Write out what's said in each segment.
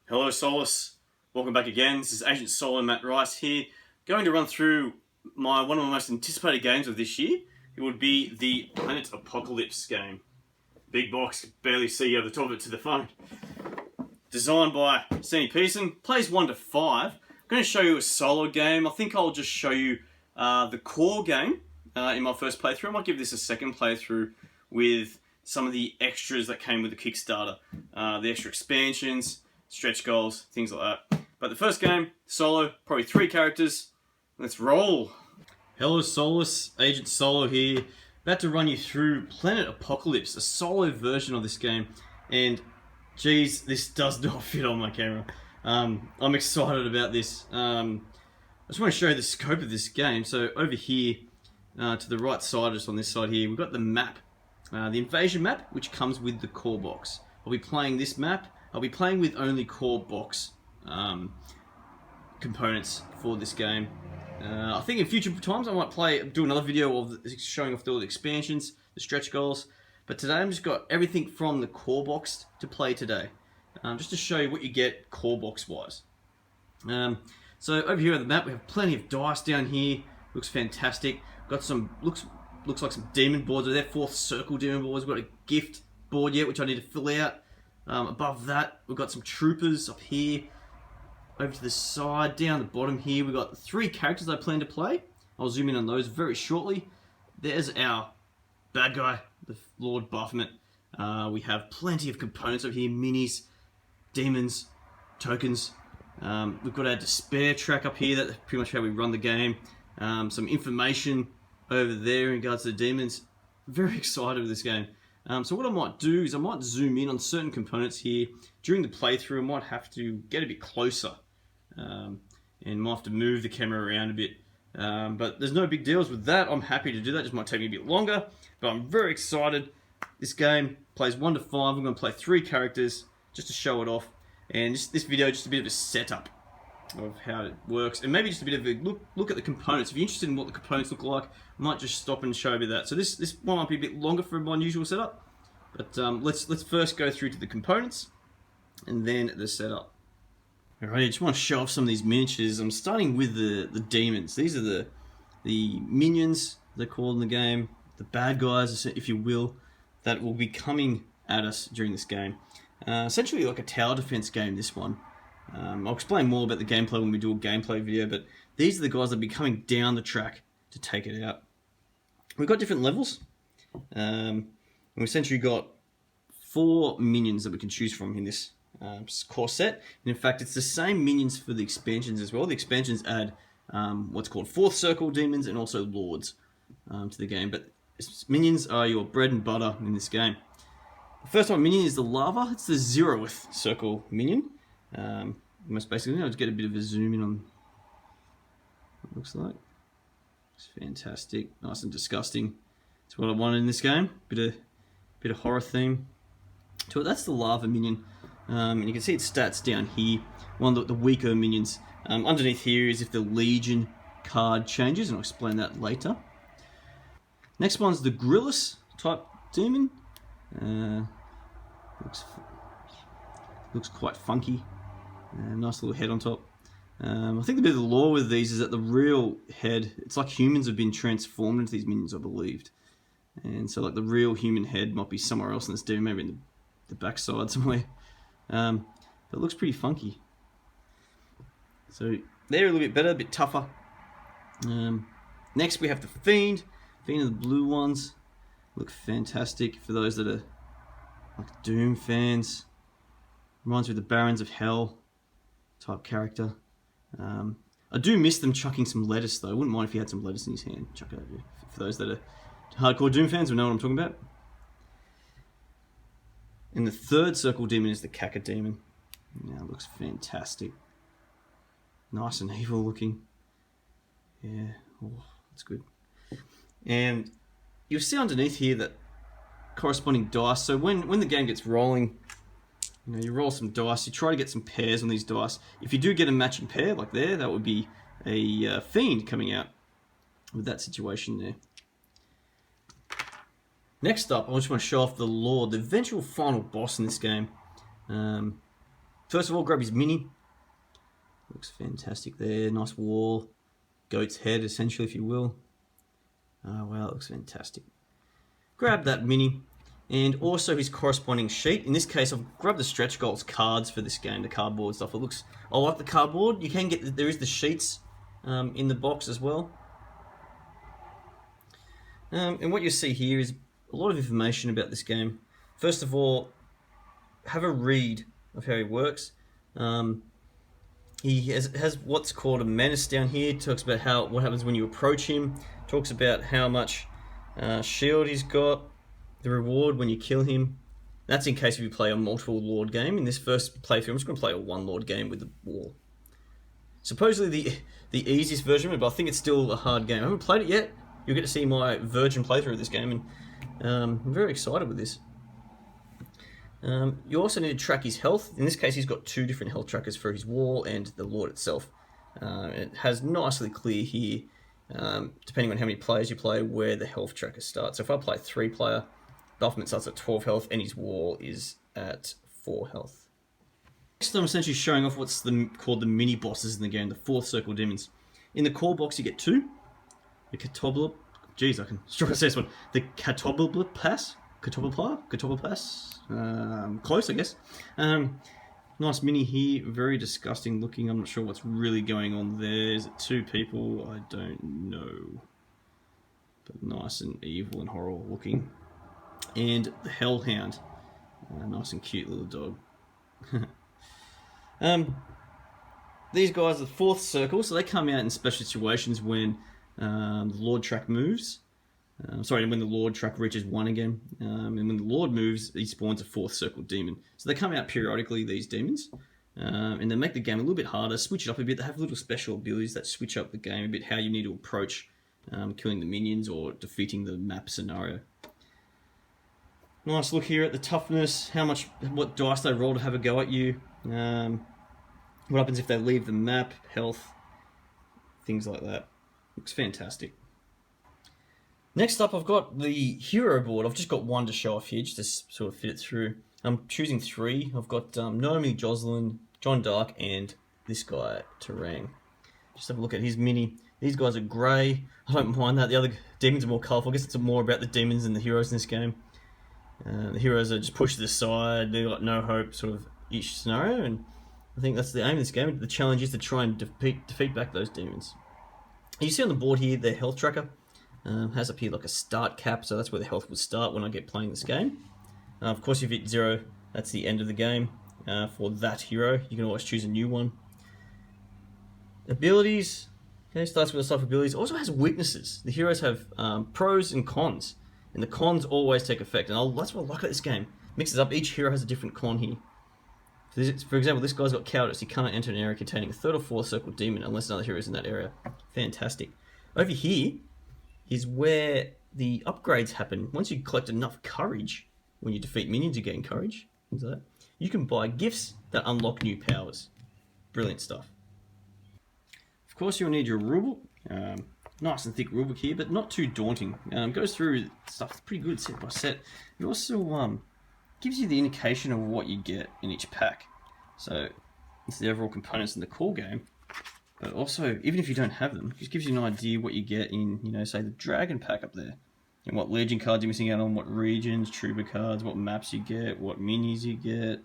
Hello Soloists, welcome back again. This is Agent Solo Matt Rice here, going to run through one of my most anticipated games of this year. It would be the Planet Apocalypse game. Big box, barely see over the top of it to the phone. Designed by Sandy Pearson, plays 1 to 5. I'm going to show you a solo game. I think I'll just show you the core game in my first playthrough. I might give this a second playthrough with some of the extras that came with the Kickstarter. The extra expansions, stretch goals, things like that. But the first game, solo, probably 3 characters. Let's roll. Hello Soloists, Agent Solo here. About to run you through Planet Apocalypse, a solo version of this game. And geez, this does not fit on my camera. I'm excited about this. I just want to show you the scope of this game. So over here, to the right side, just on this side here, we've got the map. The invasion map, which comes with the core box. I'll be playing this map. I'll be playing with only core box components for this game. I think in future times I might do another video of showing off all the expansions, the stretch goals. But today I've just got everything from the core box to play today, just to show you what you get core box wise. So over here on the map we have plenty of dice down here. Looks fantastic. Got some looks like some demon boards. They're 4th circle demon boards. We've got a gift board yet, which I need to fill out. Above that, we've got some troopers up here. Over to the side, down the bottom here, we've got 3 characters I plan to play. I'll zoom in on those very shortly. There's our bad guy, the Lord Baphomet. We have plenty of components over here, minis, demons, tokens. We've got our despair track up here. That's pretty much how we run the game. Some information over there in regards to the demons. Very excited with this game. So what I might do is I might zoom in on certain components here. During the playthrough I might have to get a bit closer and might have to move the camera around a bit. But there's no big deals with that. I'm happy to do that. Just might take me a bit longer. But I'm very excited. This game plays 1 to 5. I'm going to play 3 characters just to show it off. And this video just a bit of a setup of how it works, and maybe just a bit of a look at the components. If you're interested in what the components look like, I might just stop and show you that. So this one might be a bit longer for my usual setup, but let's first go through to the components and then the setup. Alright, I just want to show off some of these miniatures. I'm starting with the demons. These are the minions they're called in the game, the bad guys, if you will, that will be coming at us during this game. Essentially like a tower defense game, this one. I'll explain more about the gameplay when we do a gameplay video, but these are the guys that will be coming down the track to take it out. We've got different levels. And we've essentially got 4 minions that we can choose from in this core set. And in fact, it's the same minions for the expansions as well. The expansions add what's called 4th circle demons and also lords to the game. But minions are your bread and butter in this game. The first one minion is the lava. It's the 0th circle minion. Most basically, I'll just get a bit of a zoom in on what it looks like. It's fantastic, nice and disgusting. It's what I wanted in this game. Bit of horror theme to it. That's the lava minion, and you can see its stats down here. One of the weaker minions. Underneath here is if the Legion card changes, and I'll explain that later. Next one's the Grillis type demon. Looks quite funky. Nice little head on top. I think the bit of the lore with these is that the real head, it's like humans have been transformed into these minions, I believed. And so like the real human head might be somewhere else in this demon, maybe in the backside somewhere. But it looks pretty funky. So they're a little bit better, a bit tougher. Next we have the Fiend. Fiend are the blue ones. Look fantastic for those that are like Doom fans. Reminds me of the Barons of Hell type character. I do miss them chucking some lettuce though. I wouldn't mind if he had some lettuce in his hand. Chuck it over for those that are hardcore Doom fans will know what I'm talking about. And the 3rd circle demon is the Caca demon. Now it looks fantastic. Nice and evil looking. Yeah, oh, that's good. And you'll see underneath here that corresponding dice. So when the game gets rolling, you roll some dice, you try to get some pairs on these dice. If you do get a matching pair, like there, that would be a Fiend coming out with that situation there. Next up, I just want to show off the Lord, the eventual final boss in this game. First of all, grab his mini. Looks fantastic there. Nice wall. Goat's head, essentially, if you will. Oh, wow, it looks fantastic. Grab that mini. And also his corresponding sheet. In this case, I've grabbed the stretch goals cards for this game, the cardboard stuff. I like the cardboard. You can get, there is the sheets in the box as well. And what you see here is a lot of information about this game. First of all, have a read of how he works. He has what's called a menace down here. Talks about what happens when you approach him. Talks about how much shield he's got. The reward when you kill him. That's in case if you play a multiple lord game. In this first playthrough, I'm just going to play a one lord game with the wall. Supposedly the easiest version of it, but I think it's still a hard game. I haven't played it yet. You'll get to see my virgin playthrough of this game, and I'm very excited with this. You also need to track his health. In this case, he's got 2 different health trackers for his wall and the lord itself. It has nicely clear here, depending on how many players you play, where the health tracker starts. So if I play 3-player, Buffman starts at 12 health and his wall is at 4 health. Next, I'm essentially showing off what's called the mini bosses in the game, the 4th circle demons. In the core box, you get 2. The Catobla, jeez, I can struggle to say this one. The Catobla-Pass, close, I guess. Nice mini here, very disgusting looking. I'm not sure what's really going on there. Is it 2 people? I don't know. But nice and evil and horrible looking. And the Hellhound, nice and cute little dog. These guys are the 4th circle, so they come out in special situations when the Lord track moves. When the Lord track reaches 1 again. And when the Lord moves, he spawns a 4th circle demon. So they come out periodically, these demons. And they make the game a little bit harder, switch it up a bit. They have little special abilities that switch up the game a bit, how you need to approach killing the minions or defeating the map scenario. Nice look here at the toughness, what dice they roll to have a go at you. What happens if they leave the map, health, things like that. Looks fantastic. Next up, I've got the hero board. I've just got 1 to show off here, just to sort of fit it through. I'm choosing 3. I've got Naomi, Jocelyn, John Dark, and this guy, Terang. Just have a look at his mini. These guys are grey. I don't mind that. The other demons are more colourful. I guess it's more about the demons than the heroes in this game. The heroes are just pushed to the side. They've got no hope, sort of each scenario, and I think that's the aim of this game. The challenge is to try and defeat back those demons. You see on the board here, the health tracker has up here like a start cap, so that's where the health would start when I get playing this game. Of course, if you hit 0, that's the end of the game for that hero. You can always choose a new one. Abilities, okay, starts with the stuff abilities. Also has weaknesses. The heroes have pros and cons, and the cons always take effect. And that's what I like about this game. Mixes up. Each hero has a different con here. For example, this guy's got cowardice. He can't enter an area containing a 3rd or 4th circle demon unless another hero is in that area. Fantastic. Over here is where the upgrades happen. Once you collect enough courage, when you defeat minions, you gain courage. Things like that. You can buy gifts that unlock new powers. Brilliant stuff. Of course, you'll need your rulebook. Nice and thick rulebook here, but not too daunting. Goes through stuff pretty good set by set. It also gives you the indication of what you get in each pack. So it's the overall components in the core game, but also even if you don't have them, it just gives you an idea what you get in, say the dragon pack up there, and what legion cards you're missing out on, what regions, trooper cards, what maps you get, what minis you get.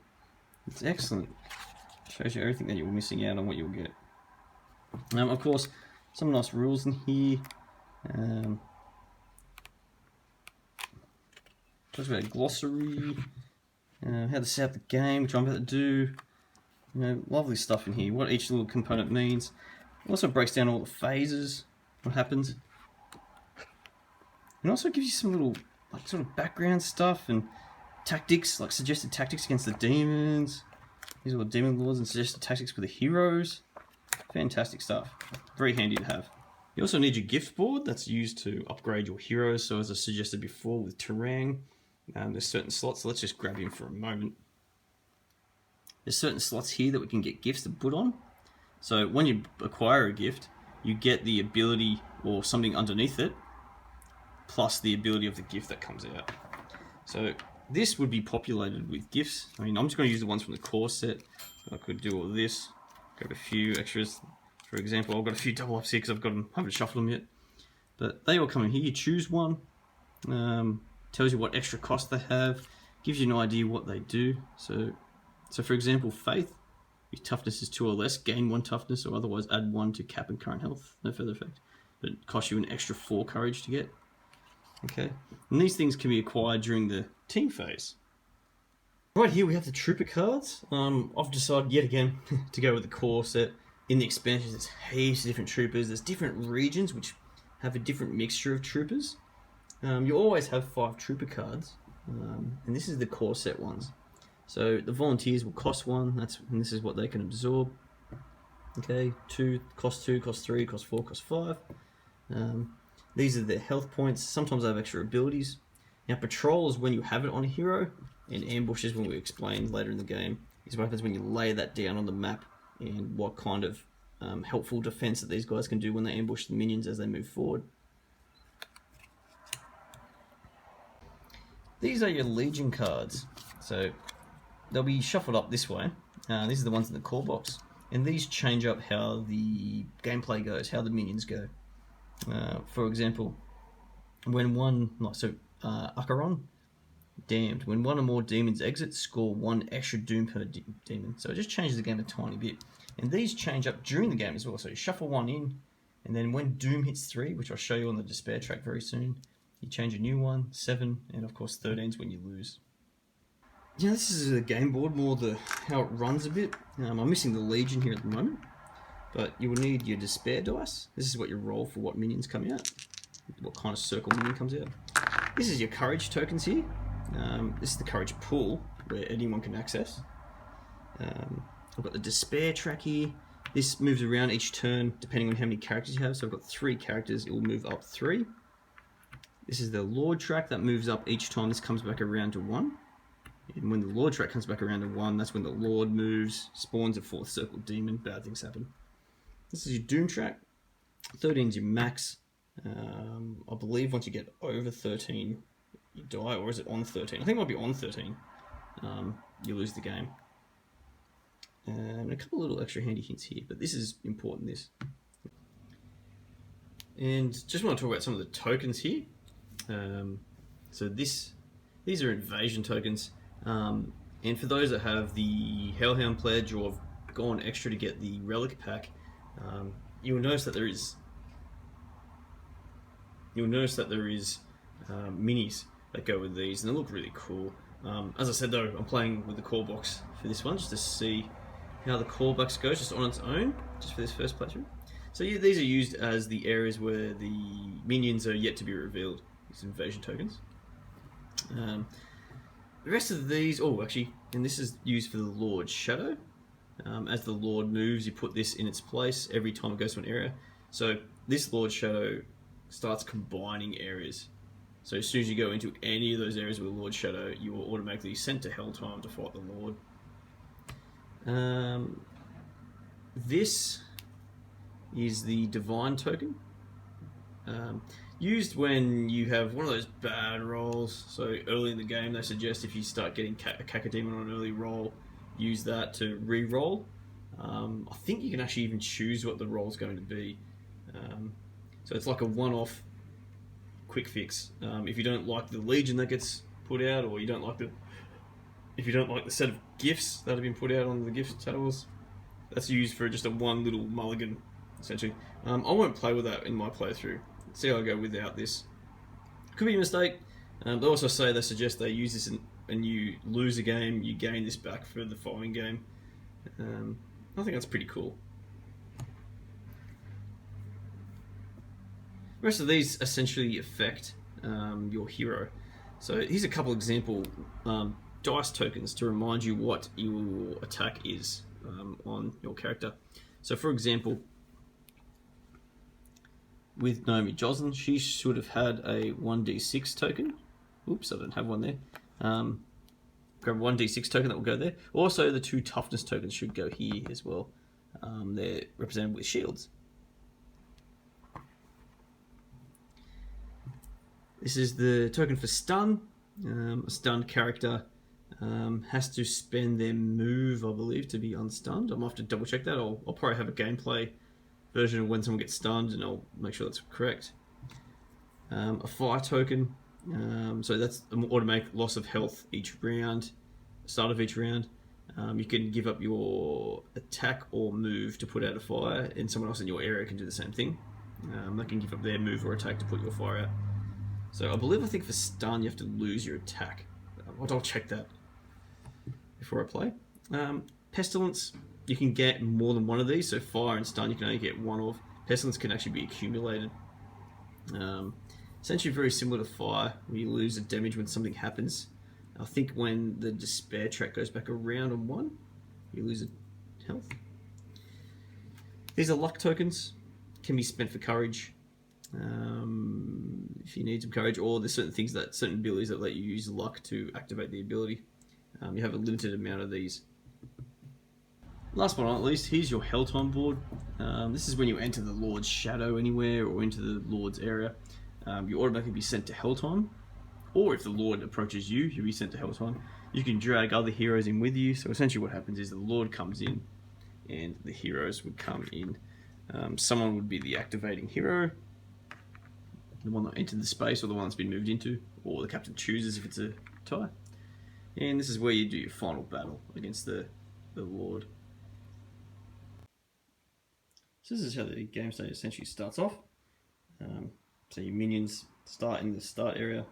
It's excellent. Shows you everything that you're missing out on, what you'll get. Of course, some nice rules in here. Talks about a glossary, how to set up the game, which I'm about to do. Lovely stuff in here, what each little component means. It also breaks down all the phases, what happens. And also gives you some little sort of background stuff and tactics, like suggested tactics against the demons. These are all demon lords and suggested tactics for the heroes. Fantastic stuff. Very handy to have. You also need your gift board that's used to upgrade your heroes. So as I suggested before with Terang, there's certain slots, so let's just grab him for a moment. There's certain slots here that we can get gifts to put on. So when you acquire a gift, you get the ability or something underneath it, plus the ability of the gift that comes out. So this would be populated with gifts. I mean, I'm just going to use the ones from the core set. I could do all this, grab a few extras. For example, I've got a few double ups here because I haven't shuffled them yet. But they all come in here. You choose one, tells you what extra cost they have, gives you an idea what they do. So for example, Faith, if toughness is 2 or less, gain 1 toughness, or otherwise add 1 to cap and current health. No further effect. But it costs you an extra 4 courage to get. Okay, and these things can be acquired during the team phase. Right here we have the trooper cards. I've decided yet again to go with the core set. In the expansions, there's heaps of different troopers. There's different regions which have a different mixture of troopers. You always have 5 trooper cards, and this is the core set ones. So the volunteers will cost 1. And this is what they can absorb. Okay, 2, cost 3, cost 4, cost 5. These are their health points. Sometimes they have extra abilities. Now, patrol is when you have it on a hero, and ambushes, when we explain later in the game, is what happens when you lay that down on the map and what kind of helpful defense that these guys can do when they ambush the minions as they move forward. These are your Legion cards. So they'll be shuffled up this way. These are the ones in the core box. And these change up how the gameplay goes, how the minions go. For example, when Acheron, damned. When 1 or more demons exit, score 1 extra doom per demon. So it just changes the game a tiny bit. And these change up during the game as well. So you shuffle 1 in, and then when doom hits 3, which I'll show you on the despair track very soon, you change a new one, 7, and of course 13's when you lose. Yeah, this is a game board, more how it runs a bit. I'm missing the Legion here at the moment. But you will need your despair dice. This is what you roll for what minions come out. What kind of circle minion comes out. This is your courage tokens here. This is the courage pool, where anyone can access. I've got the despair track here. This moves around each turn depending on how many characters you have. So I've got 3 characters, it will move up 3. This is the Lord track that moves up each time this comes back around to 1. And when the Lord track comes back around to 1, that's when the Lord moves, spawns a 4th circle demon, bad things happen. This is your Doom track. 13 is your max. I believe once you get over 13, you die, or is it on 13? I think it might be on 13. You lose the game. And a couple of little extra handy hints here, but this is important, this. And just want to talk about some of the tokens here. So these are invasion tokens. And for those that have the Hellhound pledge or have gone extra to get the relic pack, you'll notice that there is minis that go with these, and they look really cool. As I said though, I'm playing with the core box for this one just to see how the core box goes just on its own, just for this first playthrough. So yeah, these are used as the areas where the minions are yet to be revealed, these invasion tokens. The rest of these, and this is used for the Lord's Shadow. As the Lord moves, you put this in its place every time it goes to an area. So this Lord's Shadow starts combining areas. So as soon as you go into any of those areas with the Lord's Shadow, you are automatically sent to Helltime to fight the Lord. This is the Divine token. Used when you have one of those bad rolls. So early in the game, they suggest if you start getting a Cacodemon on an early roll, use that to re-roll. I think you can actually even choose what the roll is going to be. So it's like a one-off quick fix. If you don't like the Legion that gets put out, or if you don't like the set of gifts that have been put out on the gift tables, that's used for just a one little mulligan, essentially. I won't play with that in my playthrough. See how I go without this. Could be a mistake. They also say they suggest they use this and you lose a game, you gain this back for the following game. I think that's pretty cool. The rest of these essentially affect your hero. So here's a couple example dice tokens to remind you what your attack is on your character. So for example, with Naomi Joslin, she should have had a 1d6 token. Oops, I don't have one there. Grab a 1d6 token that will go there. Also, the 2 toughness tokens should go here as well. They're represented with shields. This is the token for stun. A stunned character has to spend their move, I believe, to be unstunned. I'm going to have to double check that. I'll probably have a gameplay version of when someone gets stunned, and I'll make sure that's correct. A fire token, so that's an automatic loss of health each round, start of each round. You can give up your attack or move to put out a fire, and someone else in your area can do the same thing. They can give up their move or attack to put your fire out. So I think for stun you have to lose your attack. I'll check that before I play. Pestilence, you can get more than one of these, so fire and stun you can only get one of. Pestilence can actually be accumulated. Essentially very similar to fire, where you lose the damage when something happens. I think when the despair track goes back around on one, you lose a health. These are luck tokens, can be spent for courage. If you need some courage, or there's certain abilities that let you use luck to activate the ability. You have a limited amount of these. Last but not least, here's your Helltime board. This is when you enter the Lord's shadow anywhere or into the Lord's area. You automatically be sent to Helltime, or if the Lord approaches you, you'll be sent to Helltime. You can drag other heroes in with you, so essentially what happens is the Lord comes in and the heroes would come in. Someone would be the activating hero, the one that entered the space or the one that's been moved into, or the captain chooses if it's a tie. And this is where you do your final battle against the Lord. So this is how the game state essentially starts off. So your minions start in the start area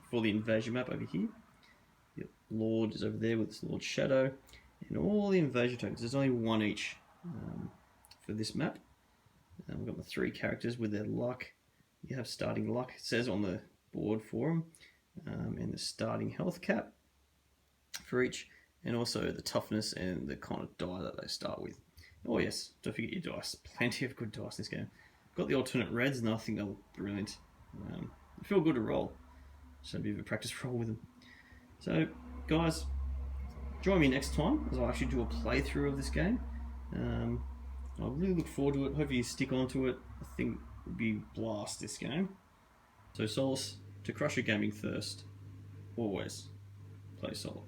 for the invasion map over here. Your Lord is over there with this Lord's shadow, and all the invasion tokens. There's only one each for this map. We've got the three characters with their luck. You have starting luck, it says on the board for them, and the starting health cap for each, and also the toughness and the kind of die that they start with. Oh yes, don't forget your dice. Plenty of good dice in this game. Got the alternate reds, and I think they're brilliant. They feel good to roll. So a bit of a practice roll with them. So guys, join me next time as I actually do a playthrough of this game. I really look forward to it. Hopefully you stick onto it. I think it would be blast this game. So Solace, to crush your gaming thirst, always play Solo.